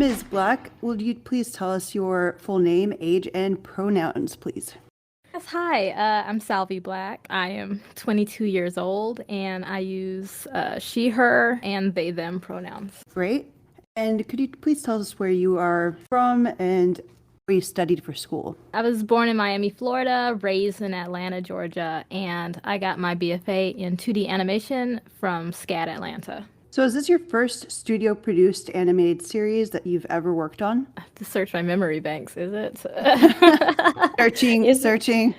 Ms. Black, will you please tell us your full name, age, and pronouns, please? Yes, hi. I'm Salvi Black. I am 22 years old and I use she, her, and they, them pronouns. Great. And could you please tell us where you are from and where you studied for school? I was born in Miami, Florida, raised in Atlanta, Georgia, and I got my BFA in 2D animation from SCAD Atlanta. So, is this your first studio produced animated series that you've ever worked on? I have to search my memory banks, is it? Searching, Is searching.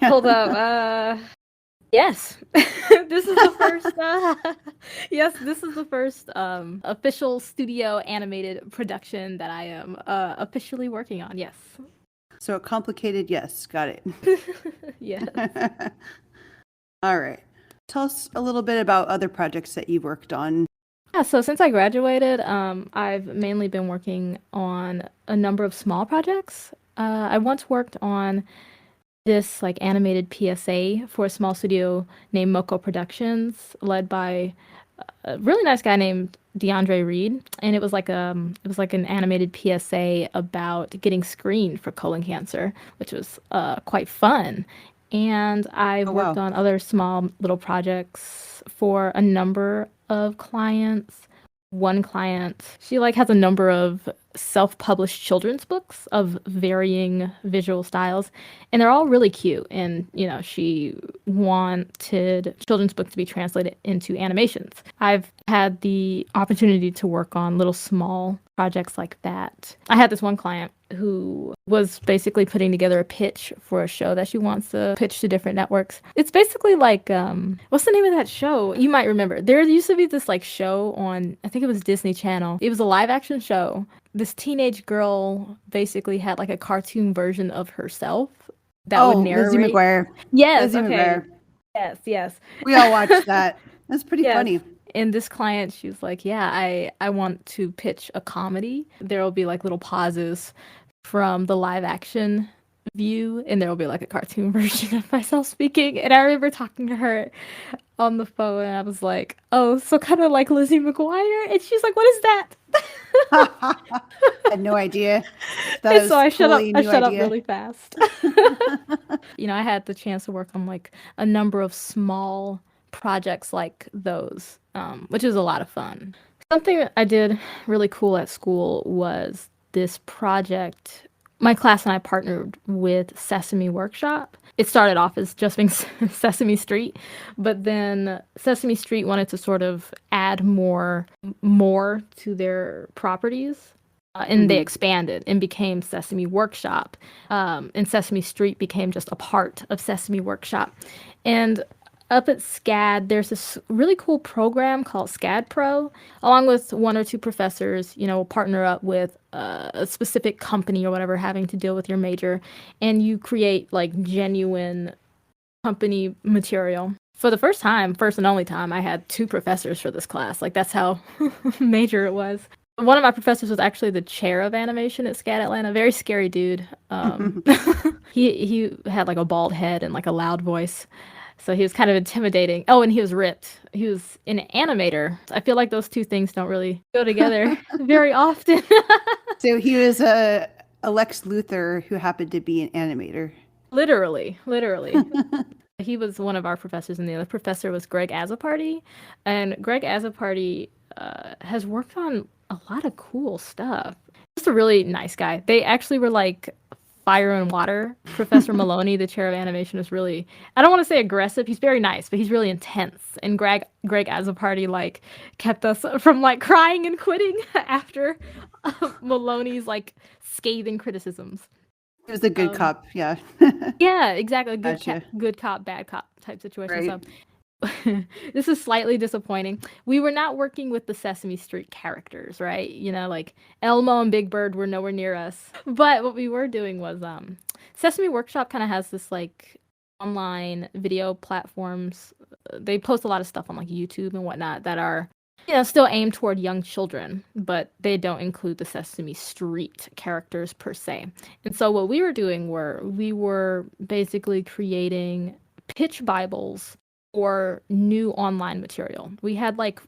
Hold up. Yes. This is the first yes, this is the first official studio animated production that I am officially working on. Yes. So, complicated, yes, got it. Yes. All right. Tell us a little bit about other projects that you've worked on. Yeah, so since I graduated, I've mainly been working on a number of small projects. I once worked on this like animated PSA for a small studio named Moko Productions, led by a really nice guy named DeAndre Reed, and it was like an animated PSA about getting screened for colon cancer, which was quite fun. And I've Oh, worked wow. on other small little projects for a number of clients. One client, she like has a number of self-published children's books of varying visual styles, and they're all really cute. And she wanted children's books to be translated into animations. I've had the opportunity to work on little small projects like that. I had this one client who was basically putting together a pitch for a show that she wants to pitch to different networks. It's basically like what's the name of that show? You might remember. There used to be this like show on, I think it was Disney Channel. It was a live action show. This teenage girl basically had like a cartoon version of herself that would Oh, Lizzie narrate. McGuire. Yes, Lizzie okay. McGuire. Yes, yes. We all watched that. That's pretty Yes. funny. And this client, she was like, "Yeah, I want to pitch a comedy. There will be like little pauses from the live action view, and there will be like a cartoon version of myself speaking." And I remember talking to her on the phone, and I was like, "Oh, so kind of like Lizzie McGuire." And she's like, "What is that?" I had no idea. That And so is I shut up. totally I new shut up idea. really fast. I had the chance to work on like a number of small projects like those, which is a lot of fun. Something I did really cool at school was this project. My class and I partnered with Sesame Workshop. It started off as just being Sesame Street, but then Sesame Street wanted to sort of add more to their properties. And they Hmm. expanded and became Sesame Workshop. And Sesame Street became just a part of Sesame Workshop. And up at SCAD, there's this really cool program called SCAD Pro, along with one or two professors, will partner up with a specific company or whatever having to deal with your major, and you create like genuine company material. For the first and only time, I had two professors for this class. Like that's how major it was. One of my professors was actually the chair of animation at SCAD Atlanta. Very scary dude. He had like a bald head and like a loud voice. So he was kind of intimidating. Oh, and he was ripped. He was an animator. I feel like those two things don't really go together very often. So he was a Lex Luthor who happened to be an animator. Literally, literally. He was one of our professors, and the other professor was Greg Azaparty. And Greg Azaparty has worked on a lot of cool stuff. Just a really nice guy. They actually were like fire and water. Professor Maloney, the chair of animation, is really, I don't want to say aggressive. He's very nice, but he's really intense. And Greg Azaparty like kept us from like crying and quitting after Maloney's like scathing criticisms. He was a good Um, cop, yeah. yeah, exactly. Gotcha. Good cop, bad cop type situation. Right. So this is slightly disappointing. We were not working with the Sesame Street characters, right? Like Elmo and Big Bird were nowhere near us. But what we were doing was Sesame Workshop kind of has this like online video platforms. They post a lot of stuff on like YouTube and whatnot that are still aimed toward young children, but they don't include the Sesame Street characters per se. And so what we were doing were we were basically creating pitch Bibles or new online material. We had like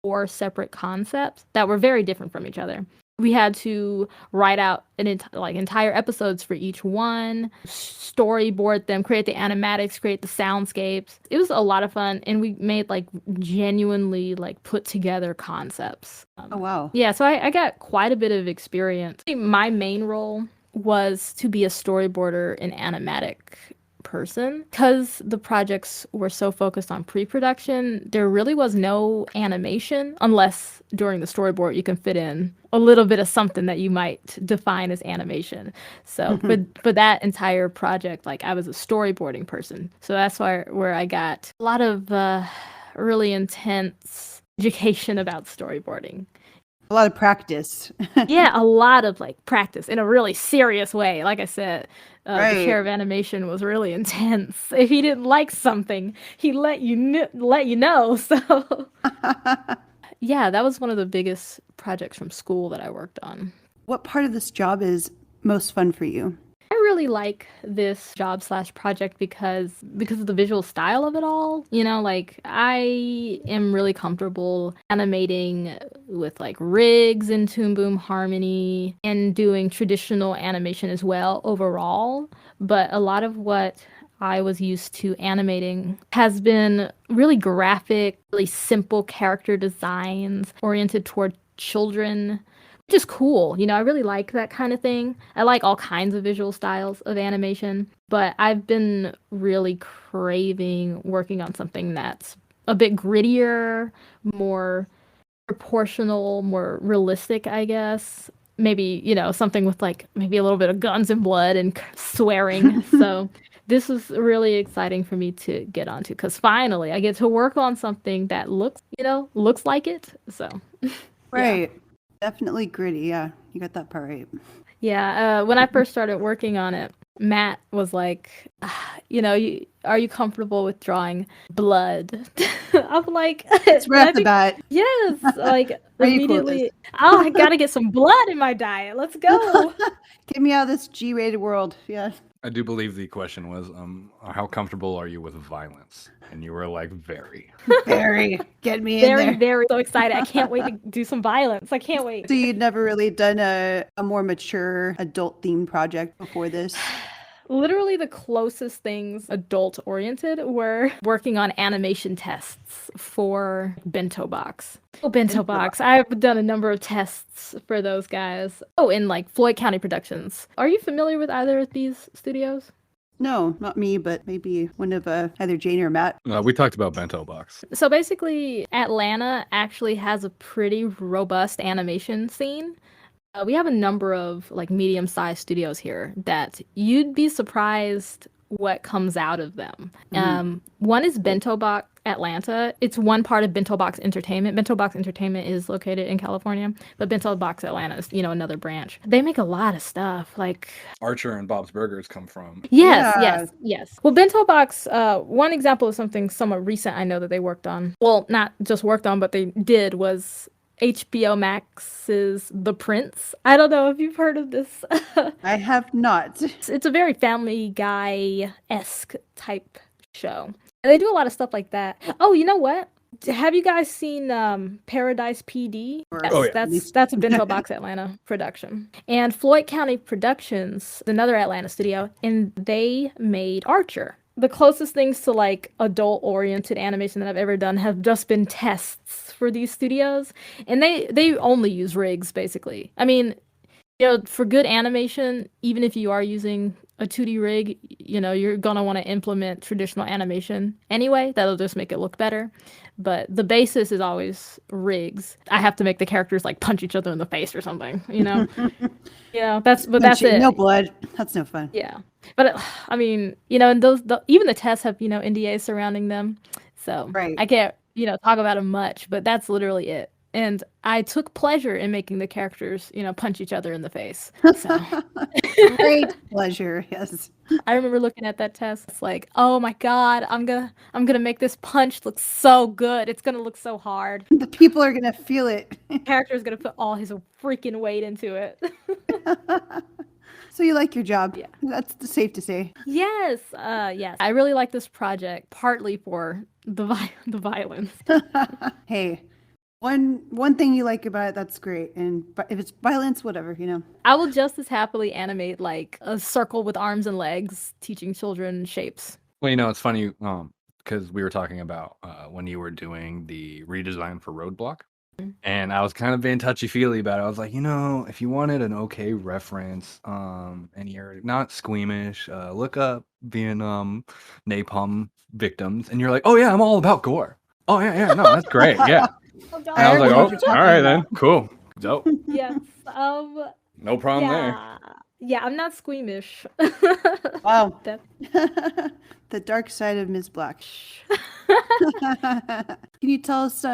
four separate concepts that were very different from each other. We had to write out like entire episodes for each one, storyboard them, create the animatics, create the soundscapes. It was a lot of fun, and we made like genuinely like put together concepts. Oh, wow. Yeah, so I got quite a bit of experience. My main role was to be a storyboarder and animatic person. Because the projects were so focused on pre-production, there really was no animation unless during the storyboard you can fit in a little bit of something that you might define as animation. So for that entire project, like I was a storyboarding person. So that's where I got a lot of really intense education about storyboarding. A lot of practice. Yeah, a lot of like practice in a really serious way. Like I said, the chair Right. of animation was really intense. If he didn't like something, he let you know. So yeah, that was one of the biggest projects from school that I worked on. What part of this job is most fun for you? I really like this job slash project because of the visual style of it all. You know, like I am really comfortable animating with like rigs and Toon Boom Harmony and doing traditional animation as well overall. But a lot of what I was used to animating has been really graphic, really simple character designs oriented toward children, just cool. You know, I really like that kind of thing. I like all kinds of visual styles of animation, but I've been really craving working on something that's a bit grittier, more proportional, more realistic, I guess. Maybe, you know, something with like maybe a little bit of guns and blood and swearing. So this was really exciting for me to get onto because finally I get to work on something that looks like it. So, yeah. Right. Definitely gritty. Yeah, you got that part right. Yeah, when I first started working on it, Matt was like, are you comfortable with drawing blood? I'm like, It's right off that'd the be, bat. yes, like Are you cool with this? immediately. Oh, I gotta get some blood in my diet. Let's go. Get me out of this G-rated world. Yeah. I do believe the question was, how comfortable are you with violence? And you were like, very. Very. Get me in Very, there. very so excited. I can't wait to do some violence. I can't wait. So you'd never really done a more mature adult themed project before this? Literally the closest things adult oriented were working on animation tests for Bento Box. Oh, Bento Box. I've done a number of tests for those guys. Oh, and like Floyd County Productions. Are you familiar with either of these studios? No, not me, but maybe one of either Jane or Matt. We talked about Bento Box. So basically, Atlanta actually has a pretty robust animation scene. We have a number of like medium-sized studios here that you'd be surprised what comes out of them. One is Bento Box Atlanta. It's one part of Bento Box Entertainment. Bento Box Entertainment is located in California, but Bento Box Atlanta is, another branch. They make a lot of stuff like Archer and Bob's Burgers come from. Yes, Yeah. yes. Well, Bento Box, one example of something somewhat recent I know that they worked on. Well, not just worked on, but they did was HBO Max's The Prince. I don't know if you've heard of this. I have not. It's a very Family Guy-esque type show. And they do a lot of stuff like that. Oh, you know what? Have you guys seen Paradise PD? Yes, Oh, yeah. that's a Bento Box Atlanta production. And Floyd County Productions, another Atlanta studio, and they made Archer. The closest things to like adult-oriented animation that I've ever done have just been tests for these studios, and they only use rigs basically. I mean, for good animation, even if you are using a 2D rig, you're gonna want to implement traditional animation anyway. That'll just make it look better. But the basis is always rigs. I have to make the characters like punch each other in the face or something, that's it. No blood. That's no fun. Yeah. But I mean, and even the tests have, NDAs surrounding them. So Right. I can't, talk about them much, but that's literally it. And I took pleasure in making the characters, punch each other in the face. So Great pleasure. Yes. I remember looking at that test. It's like, oh my God, I'm gonna make this punch look so good. It's gonna look so hard. The people are gonna feel it. The character is gonna put all his freaking weight into it. So you like your job? Yeah. That's safe to say. Yes, yes. I really like this project, partly for the violence. Hey, One thing you like about it, that's great. And if it's violence, whatever, I will just as happily animate like a circle with arms and legs teaching children shapes. Well, it's funny, because we were talking about when you were doing the redesign for Roadblock, and I was kind of being touchy-feely about it. I was like, if you wanted an okay reference, and you're not squeamish, look up Vietnam napalm victims, and you're like, oh yeah, I'm all about gore. Oh yeah, no, that's great, yeah. Oh And I was like, I oh, know what you're all talking right about. then, cool, dope, yes. no problem there. Yeah. Yeah, I'm not squeamish. Wow. That- The dark side of Ms. Black. Can you tell us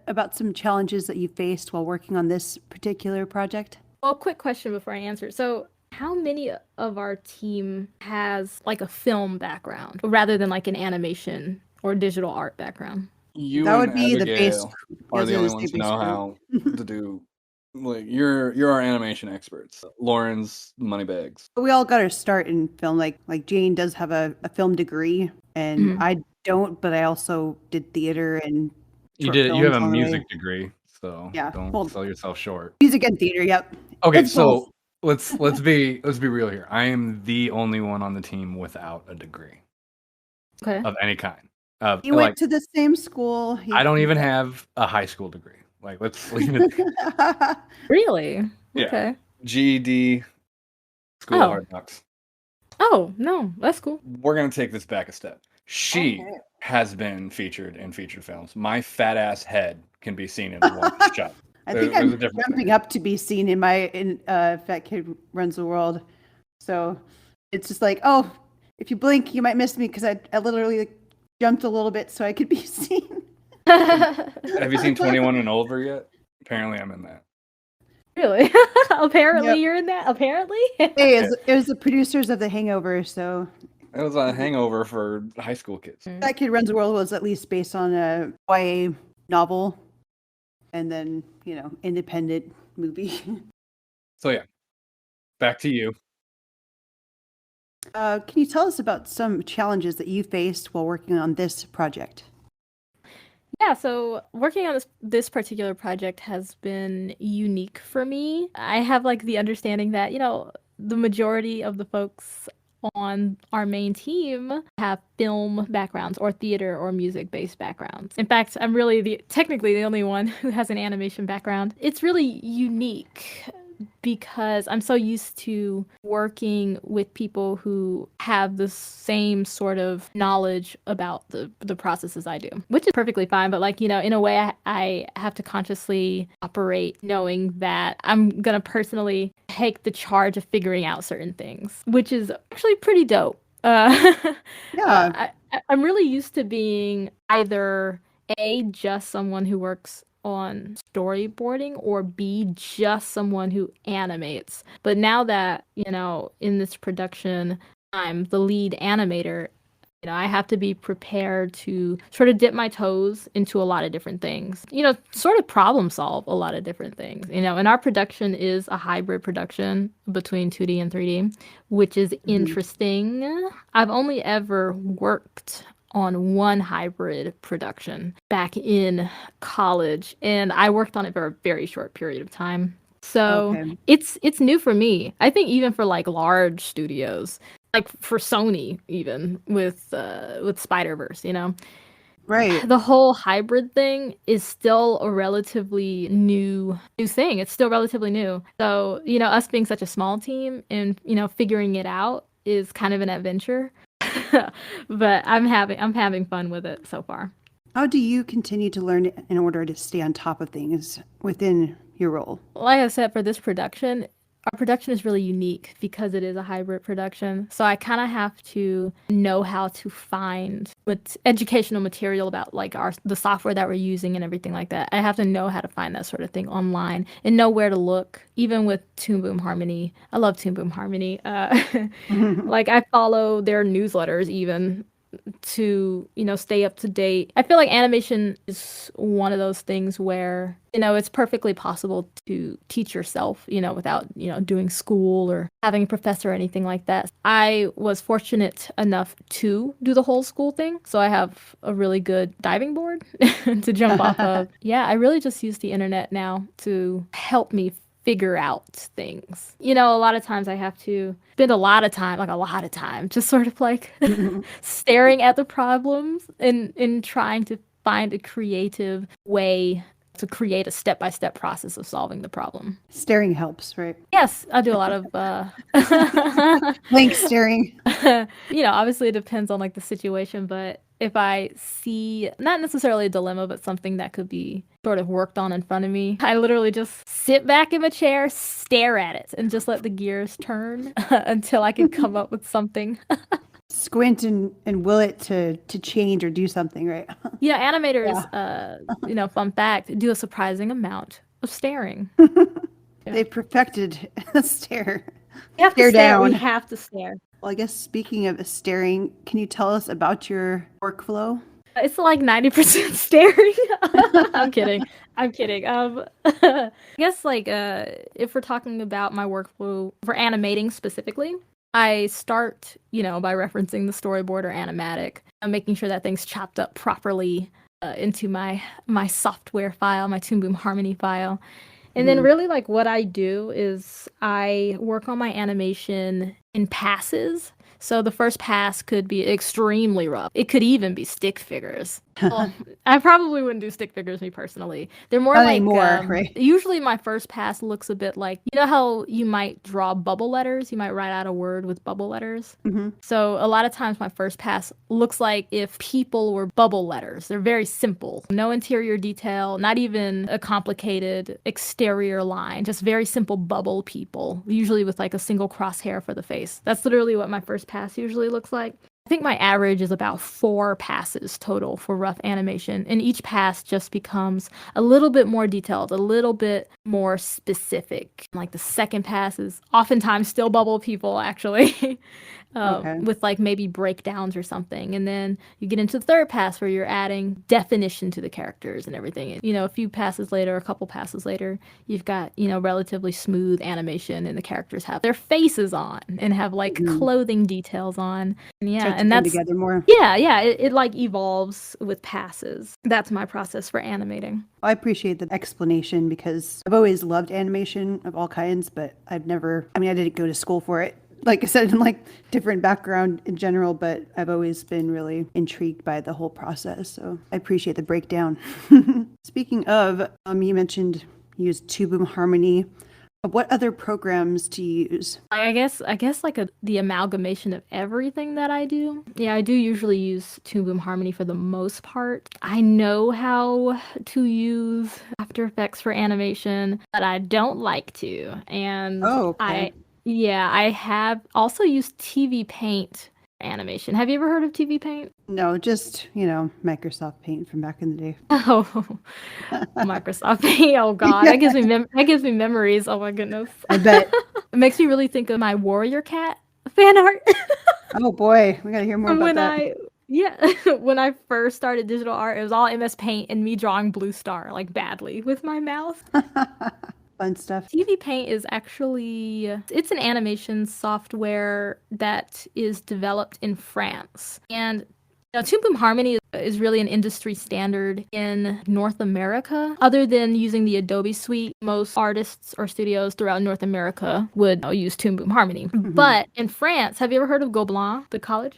about some challenges that you faced while working on this particular project? Well, quick question before I answer. So, how many of our team has like a film background rather than like an animation or digital art background? You That and would be the base. Abigail I are was the gonna only say ones who base know crew. how to do. Like you're our animation experts. Lauren's money bags. We all got our start in film. Like Jane does have a film degree, and Mhm. I don't, but I also did theater and You short did. You have films a on the way. music degree, so Yeah, don't well, sell yourself short. music and theater. Yep. Okay, It's both. so let's be real here. I am the only one on the team without a degree Okay. of any kind. Of You like, went to the same school. I don't even have a high school degree. Like, let's leave it there. Really? Yeah. Okay. GED, School of Oh. Hard Knocks. Oh, no, that's cool. We're gonna take this back a step. She Okay. has been featured in featured films. My fat ass head can be seen in one shot. I There's think I'm a difference jumping there. up to be seen in Fat Kid Runs the World. So it's just like, oh, if you blink, you might miss me because I literally like, jumped a little bit so I could be seen. Have you seen 21 and Over yet? Apparently, I'm in that. Really? Apparently Yep. you're in that. Apparently? Hey, it was the producers of The Hangover, so It was a hangover for high school kids. That Kid Runs the World was at least based on a YA novel, and then independent movie. So yeah, back to you. Can you tell us about some challenges that you faced while working on this project? Yeah, so working on this particular project has been unique for me. I have like the understanding that, the majority of the folks on our main team have film backgrounds or theater or music based backgrounds. In fact, I'm really technically the only one who has an animation background. It's really unique because I'm so used to working with people who have the same sort of knowledge about the processes I do, which is perfectly fine. But like, in a way, I have to consciously operate knowing that I'm going to personally take the charge of figuring out certain things, which is actually pretty dope. Yeah. I'm really used to being either just someone who works on storyboarding or B, just someone who animates. But now that, in this production, I'm the lead animator, I have to be prepared to sort of dip my toes into a lot of different things, sort of problem solve a lot of different things, and our production is a hybrid production between 2D and 3D, which is interesting. I've only ever worked on one hybrid production back in college, and I worked on it for a very short period of time. So Okay. it's new for me. I think even for like large studios, like for Sony, even with Spider-Verse, Right. the whole hybrid thing is still a relatively new thing. It's still relatively new. So, us being such a small team and, figuring it out is kind of an adventure. But I'm having fun with it so far. How do you continue to learn in order to stay on top of things within your role? Like I said, for this production, our production is really unique because it is a hybrid production. So I kind of have to know how to find educational material about like the software that we're using and everything like that. I have to know how to find that sort of thing online and know where to look. Even with Toon Boom Harmony, I love Toon Boom Harmony. Like I follow their newsletters even to, stay up to date. I feel like animation is one of those things where, it's perfectly possible to teach yourself, without, doing school or having a professor or anything like that. I was fortunate enough to do the whole school thing. So I have a really good diving board to jump off of. Yeah, I really just use the internet now to help me figure out things. A lot of times I have to spend a lot of time, just sort of like staring at the problems and trying to find a creative way to create a step-by-step process of solving the problem. Staring helps, right? Yes, I do a lot of Blank staring. Obviously it depends on like the situation, but if I see not necessarily a dilemma, but something that could be sort of worked on in front of me, I literally just sit back in my chair, stare at it, and just let the gears turn until I can come up with something. Squint and will it to change or do something, right? Yeah, animators, fun fact, do a surprising amount of staring. They perfected a stare. We have Stare to stare. down. We have to stare. Well, I guess speaking of staring, can you tell us about your workflow? It's like 90% staring. I'm kidding. I guess like if we're talking about my workflow for animating specifically, I start, by referencing the storyboard or animatic. I'm making sure that thing's chopped up properly into my software file, my Toon Boom Harmony file. And then really like what I do is I work on my animation in passes. So the first pass could be extremely rough. It could even be stick figures. Well, I probably wouldn't do stick figures, me personally. They're more Not like anymore, right? Usually my first pass looks a bit like, how you might draw bubble letters? You might write out a word with bubble letters. Mm-hmm. So a lot of times my first pass looks like if people were bubble letters. They're very simple. No interior detail, not even a complicated exterior line, just very simple bubble people, usually with like a single crosshair for the face. That's literally what my first pass usually looks like. I think my average is about 4 passes total for rough animation, and each pass just becomes a little bit more detailed, a little bit more specific. Like the second pass is oftentimes still bubble people, actually. With like maybe breakdowns or something. And then you get into the third pass where you're adding definition to the characters and everything. And, a few passes later, a couple passes later, you've got, relatively smooth animation and the characters have their faces on and have like clothing details on. And and that's together more. Yeah, it like evolves with passes. That's my process for animating. I appreciate the explanation because I've always loved animation of all kinds, but I didn't go to school for it. Like I said, in like different background in general, but I've always been really intrigued by the whole process. So I appreciate the breakdown. Speaking of, you mentioned you use Toon Boom Harmony. What other programs do you use? I guess like the amalgamation of everything that I do. Yeah, I do usually use Toon Boom Harmony for the most part. I know how to use After Effects for animation, but I don't like to. And okay. I have also used TV Paint for animation. Have you ever heard of TV Paint? No, just, Microsoft Paint from back in the day. Oh, Microsoft Paint. Oh God, that gives me memories. Oh my goodness. I bet. It makes me really think of my Warrior Cat fan art. Oh boy, we gotta hear more about that. When I first started digital art, it was all MS Paint and me drawing Blue Star like badly with my mouth. Fun stuff. TV Paint is actually, it's an animation software that is developed in France. And Toon Boom Harmony is really an industry standard in North America. Other than using the Adobe suite, most artists or studios throughout North America would use Toon Boom Harmony. Mm-hmm. But in France, have you ever heard of Gobelin, the college?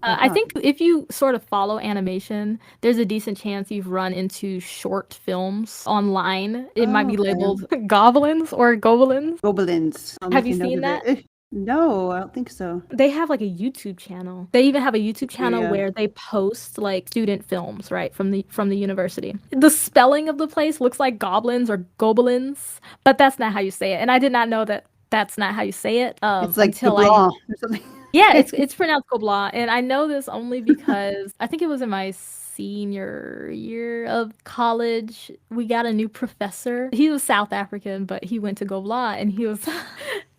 I think if you sort of follow animation, there's a decent chance you've run into short films online. It might be labeled goblins or gobelins. Gobelins. Have you seen that? No, I don't think so. They have like a YouTube channel. They even have a YouTube channel where they post like student films, right, from the university. The spelling of the place looks like goblins or gobelins, but that's not how you say it. And I did not know that that's not how you say it it's like until or something. Yeah, it's pronounced Gobelin, and I know this only because I think it was in my senior year of college, we got a new professor. He was South African, but he went to Gobla, and he was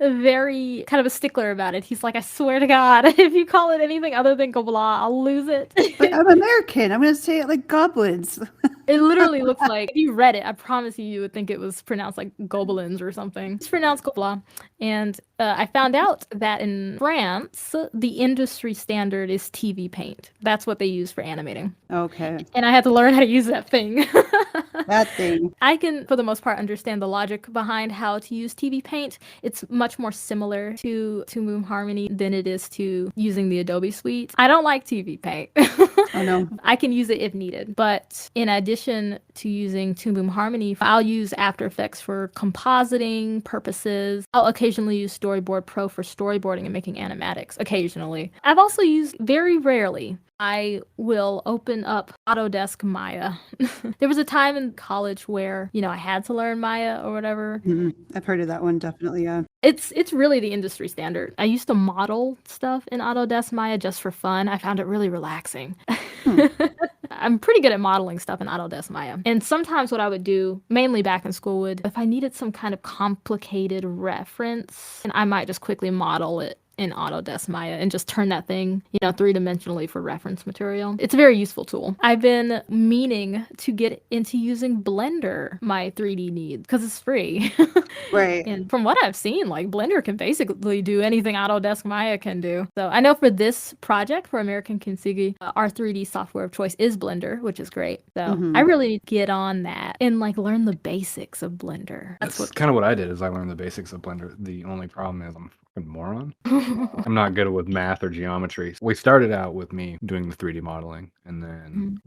very kind of a stickler about it. He's like, I swear to God, if you call it anything other than Gobla, I'll lose it. But I'm American. I'm going to say it like goblins. It literally looks like, if you read it, I promise you would think it was pronounced like Gobelins or something. It's pronounced Gobla. And I found out that in France, the industry standard is TV Paint. That's what they use for animating. Okay. And I had to learn how to use that thing. That thing. I can, for the most part, understand the logic behind how to use TV Paint. It's much more similar to Moon Harmony than it is to using the Adobe suite. I don't like TV Paint. Oh, no. I can use it if needed. But in addition to using Toon Boom Harmony, I'll use After Effects for compositing purposes. I'll occasionally use Storyboard Pro for storyboarding and making animatics, occasionally. I've also used, very rarely, I will open up Autodesk Maya. There was a time in college where, I had to learn Maya or whatever. I've heard of that one, definitely, yeah. It's really the industry standard. I used to model stuff in Autodesk Maya just for fun. I found it really relaxing. I'm pretty good at modeling stuff in Autodesk Maya. And sometimes what I would do, mainly back in school, if I needed some kind of complicated reference, and I might just quickly model it in Autodesk Maya and just turn that thing, three-dimensionally for reference material. It's a very useful tool. I've been meaning to get into using Blender my 3D needs because it's free. Right. And from what I've seen, like Blender can basically do anything Autodesk Maya can do. So I know for this project, for American Kintsugi, our 3D software of choice is Blender, which is great. So I really need to get on that and learn the basics of Blender. That's kind of what I did. Is I learned the basics of Blender. The only problem is I'm a fucking moron. I'm not good with math or geometry. We started out with me doing the 3D modeling, and then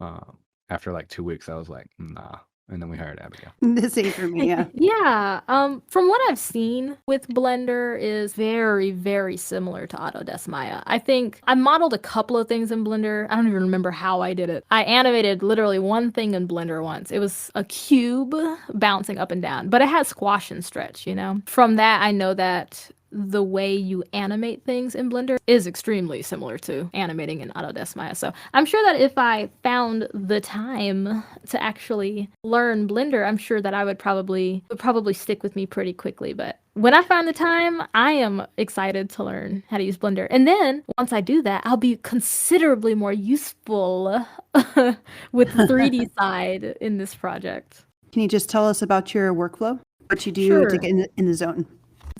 after 2 weeks, I was like, nah. And then we hired Abigail. This ain't for me, yeah. Yeah. From what I've seen with Blender is very, very similar to Autodesk Maya. I think I modeled a couple of things in Blender. I don't even remember how I did it. I animated literally one thing in Blender once. It was a cube bouncing up and down, but it had squash and stretch, From that, I know that the way you animate things in Blender is extremely similar to animating in Autodesk Maya. So I'm sure that if I found the time to actually learn Blender, I'm sure that it would probably stick with me pretty quickly. But when I find the time, I am excited to learn how to use Blender. And then once I do that, I'll be considerably more useful with the 3D side in this project. Can you just tell us about your workflow? What you do Sure. to get in the zone?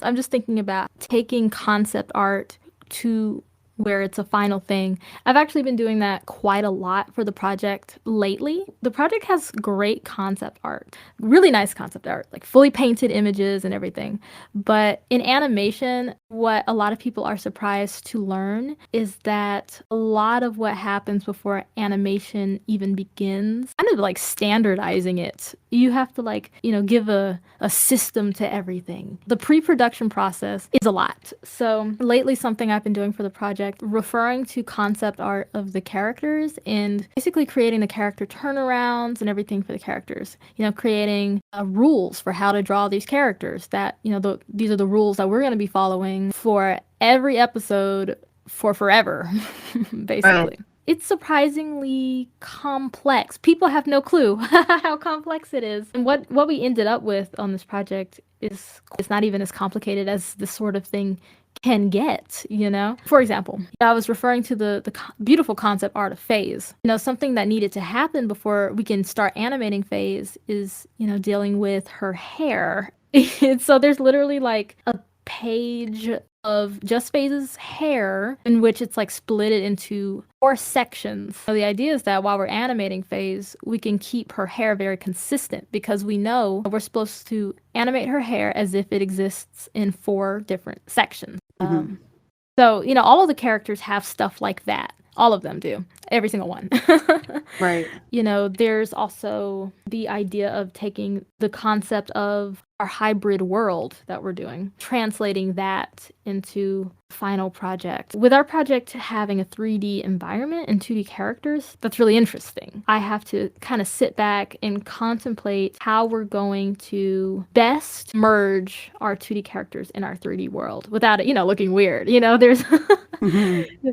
I'm just thinking about taking concept art to where it's a final thing. I've actually been doing that quite a lot for the project lately. The project has great concept art, really nice concept art, fully painted images and everything. But in animation, what a lot of people are surprised to learn is that a lot of what happens before animation even begins, kind of standardizing it. You have to give a system to everything. The pre-production process is a lot. So lately, something I've been doing for the project, referring to concept art of the characters and basically creating the character turnarounds and everything for the characters. Creating rules for how to draw these characters that, these are the rules that we're going to be following for every episode for forever, basically. Right. It's surprisingly complex. People have no clue how complex it is. And what we ended up with on this project is it's not even as complicated as this sort of thing can get, For example, I was referring to the beautiful concept art of Phase. Something that needed to happen before we can start animating Phase is, dealing with her hair. So there's literally a page of just Phase's hair in which it's splitted into 4 sections. So the idea is that while we're animating Phase, we can keep her hair very consistent because we know we're supposed to animate her hair as if it exists in 4 different sections. So, all of the characters have stuff like that. All of them do. Every single one. Right. There's also the idea of taking the concept of our hybrid world that we're doing, translating that into final project. With our project having a 3D environment and 2D characters, that's really interesting. I have to kind of sit back and contemplate how we're going to best merge our 2D characters in our 3D world without it, looking weird. There's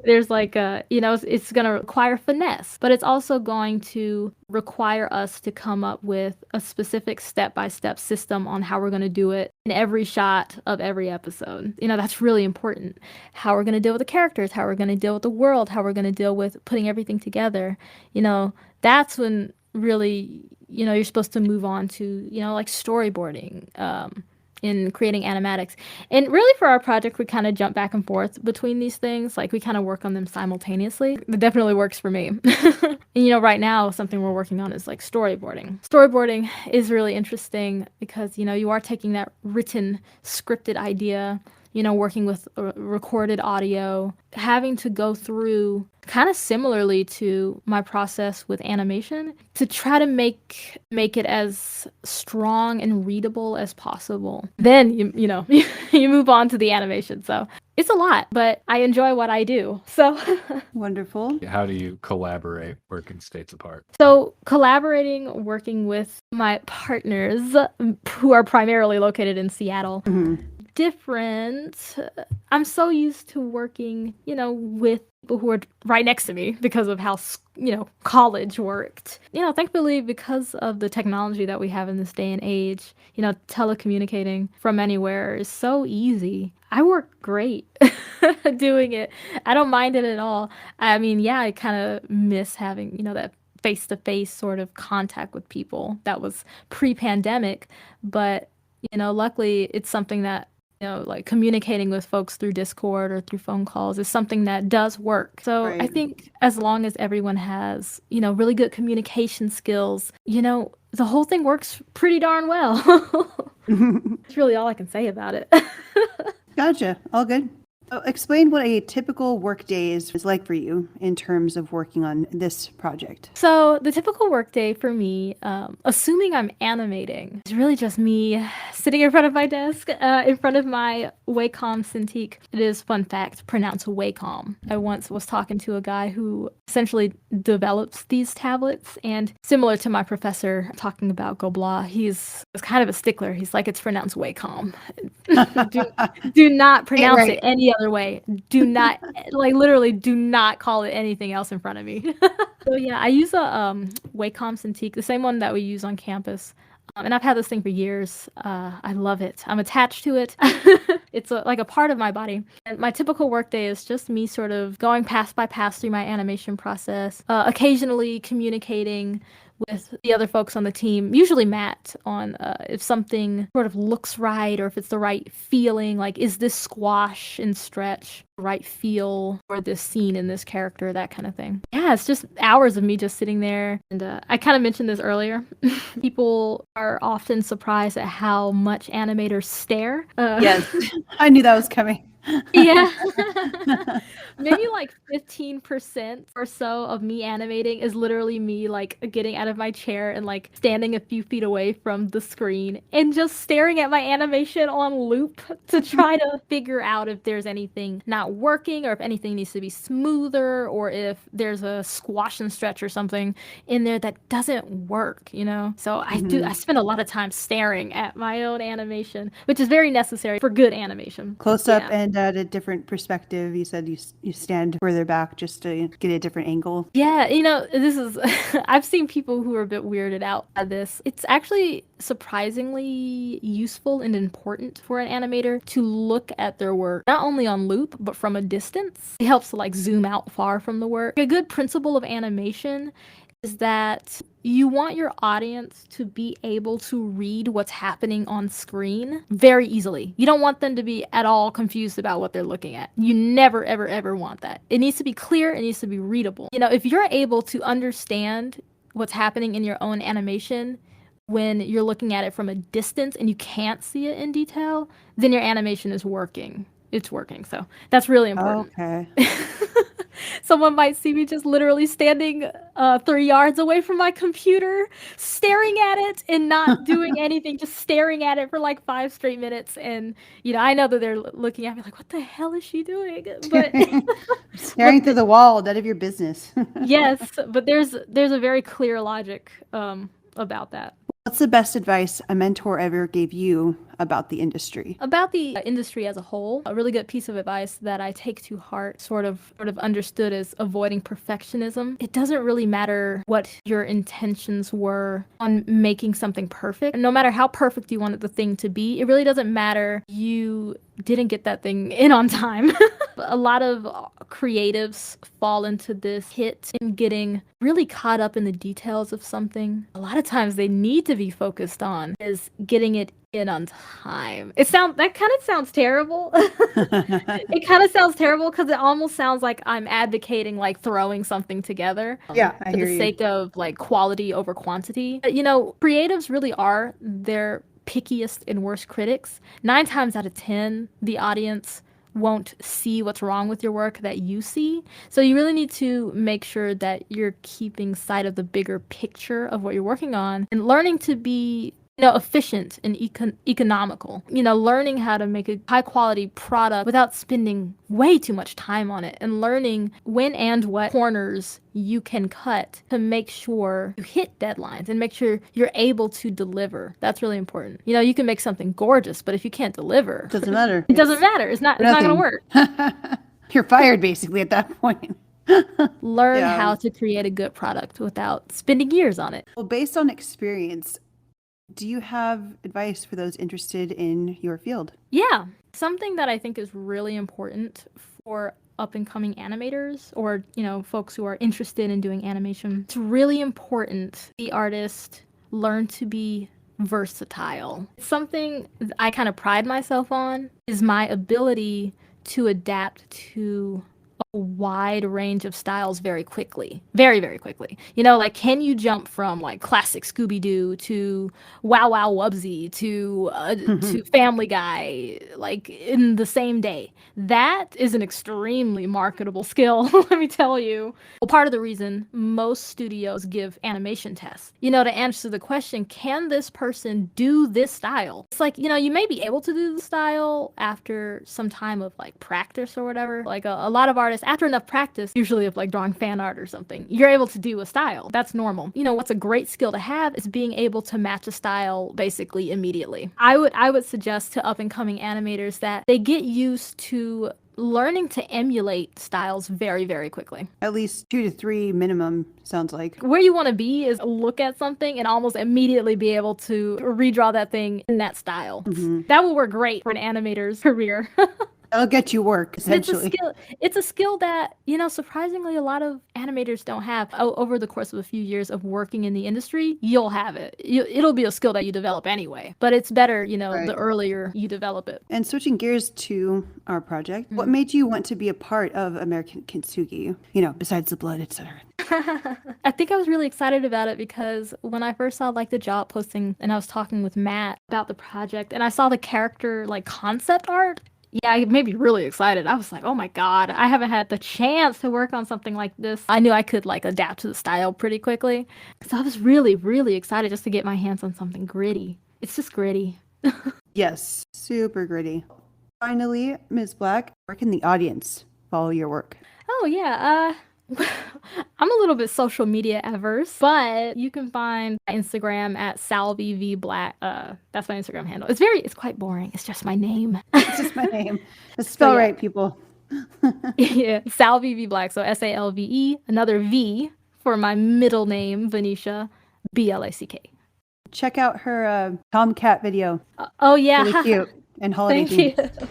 there's like it's going to require finesse, but it's also going to require us to come up with a specific step-by-step system on how we're going to do it in every shot of every episode. That's really important. How we're going to deal with the characters, how we're going to deal with the world, how we're going to deal with putting everything together. That's when really, you're supposed to move on to, like storyboarding, in creating animatics. And really for our project, we kind of jump back and forth between these things. Like we kind of work on them simultaneously. It definitely works for me. And right now something we're working on is like storyboarding. Storyboarding is really interesting because, you are taking that written scripted idea, working with recorded audio, having to go through kind of similarly to my process with animation to try to make it as strong and readable as possible. Then you move on to the animation. So it's a lot, but I enjoy what I do. So Wonderful. How do you collaborate working states apart? So collaborating, working with my partners who are primarily located in Seattle. Different. I'm so used to working, with people who are right next to me because of how, college worked. Thankfully, because of the technology that we have in this day and age, telecommunicating from anywhere is so easy. I work great doing it. I don't mind it at all. I mean, yeah, I kind of miss having, that face-to-face sort of contact with people. That was pre-pandemic, but, luckily it's something that like communicating with folks through Discord or through phone calls is something that does work. So Right. I think as long as everyone has, really good communication skills, the whole thing works pretty darn well. That's really all I can say about it. Gotcha. All good. Explain what a typical workday is like for you in terms of working on this project. So the typical workday for me, assuming I'm animating, is really just me sitting in front of my desk, in front of my Wacom Cintiq. It is, fun fact, pronounced Wacom. I once was talking to a guy who essentially develops these tablets, and similar to my professor talking about Gobla, he's kind of a stickler. He's like, it's pronounced Wacom. do not pronounce right. it any other way. Do not, literally do not call it anything else in front of me. So yeah, I use a Wacom Cintiq, the same one that we use on campus. And I've had this thing for years. I love it. I'm attached to it. It's like a part of my body. And my typical workday is just me sort of going pass by pass through my animation process, occasionally communicating with the other folks on the team, usually Matt, on if something sort of looks right or if it's the right feeling, like is this squash and stretch the right feel for this scene in this character, that kind of thing. Yeah, it's just hours of me just sitting there. And I kind of mentioned this earlier. People are often surprised at how much animators stare. Yes, I knew that was coming. Yeah. Maybe like 15% or so of me animating is literally me like getting out of my chair and like standing a few feet away from the screen and just staring at my animation on loop to try to figure out if there's anything not working or if anything needs to be smoother or if there's a squash and stretch or something in there that doesn't work, So I spend a lot of time staring at my own animation, which is very necessary for good animation. Close up and at a different perspective. You said you stand further back just to get a different angle. Yeah, this is, I've seen people who are a bit weirded out by this. It's actually surprisingly useful and important for an animator to look at their work, not only on loop, but from a distance. It helps to like zoom out far from the work. A good principle of animation is that you want your audience to be able to read what's happening on screen very easily. You don't want them to be at all confused about what they're looking at. You never, ever, ever want that. It needs to be clear. It needs to be readable. If you're able to understand what's happening in your own animation when you're looking at it from a distance and you can't see it in detail, then your animation is working. It's working. So that's really important. Okay. Someone might see me just literally standing 3 yards away from my computer, staring at it and not doing anything, just staring at it for like 5 straight minutes. And I know that they're looking at me like, "What the hell is she doing?" But Staring through the wall, none of your business. yes, but there's a very clear logic about that. What's the best advice a mentor ever gave you about the industry? About the industry as a whole, a really good piece of advice that I take to heart, sort of understood as avoiding perfectionism. It doesn't really matter what your intentions were on making something perfect. No matter how perfect you wanted the thing to be, it really doesn't matter you didn't get that thing in on time. A lot of creatives fall into this hit in getting really caught up in the details of something. A lot of times they need to be focused on is getting it in on time. That kind of sounds terrible. It kind of sounds terrible because it almost sounds like I'm advocating like throwing something together. Yeah, I for hear the you. sake of like quality over quantity. Creatives really are their pickiest and worst critics. 9 times out of 10, the audience won't see what's wrong with your work that you see. So you really need to make sure that you're keeping sight of the bigger picture of what you're working on and learning to be efficient and economical. Learning how to make a high quality product without spending way too much time on it, and learning when and what corners you can cut to make sure you hit deadlines and make sure you're able to deliver. That's really important. You can make something gorgeous, but if you can't deliver, Doesn't matter. it doesn't matter. It's not going to work. You're fired basically at that point. Learn Yeah. how to create a good product without spending years on it. Well, based on experience, do you have advice for those interested in your field? Yeah. Something that I think is really important for up-and-coming animators or, folks who are interested in doing animation. It's really important the artist learn to be versatile. Something I kind of pride myself on is my ability to adapt to a wide range of styles very quickly. Very, very quickly. Can you jump from like classic Scooby-Doo to Wow Wow Wubsy to Family Guy, like in the same day? That is an extremely marketable skill, let me tell you. Well, part of the reason most studios give animation tests, to answer the question, can this person do this style? It's like, you may be able to do the style after some time of like practice or whatever. Like a lot of artists, after enough practice, usually of like drawing fan art or something, you're able to do a style. That's normal. What's a great skill to have is being able to match a style basically immediately. I would suggest to up and coming animators that they get used to learning to emulate styles very, very quickly. At least 2 to 3 minimum, sounds like. Where you want to be is look at something and almost immediately be able to redraw that thing in that style. That will work great for an animator's career. That'll get you work, essentially. It's a skill that, surprisingly a lot of animators don't have. Over the course of a few years of working in the industry, you'll have it. It'll be a skill that you develop anyway, but it's better, Right. the earlier you develop it. And switching gears to our project, what made you want to be a part of American Kintsugi? Besides the blood, etc. I think I was really excited about it because when I first saw like the job posting and I was talking with Matt about the project and I saw the character like concept art, yeah, it made me really excited. I was like, oh my God, I haven't had the chance to work on something like this. I knew I could like adapt to the style pretty quickly. So I was really, really excited just to get my hands on something gritty. It's just gritty. Yes, super gritty. Finally, Ms. Black, where can the audience follow your work? Oh yeah, I'm a little bit social media averse, but you can find my Instagram at salvyvblack. That's my Instagram handle. It's quite boring. It's just my name. It's just my name. Let's spell yeah. right, people. Yeah, salvyvblack. So SALVE, another V for my middle name, Venetia, BLACK. Check out her Tomcat video. Oh yeah, Really cute and holiday thank themed. you.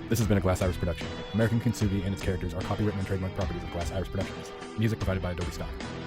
This has been a Glass Iris production. American Kintsugi and its characters are copyright and trademark properties of Glass Iris Productions. Music provided by Adobe Stock.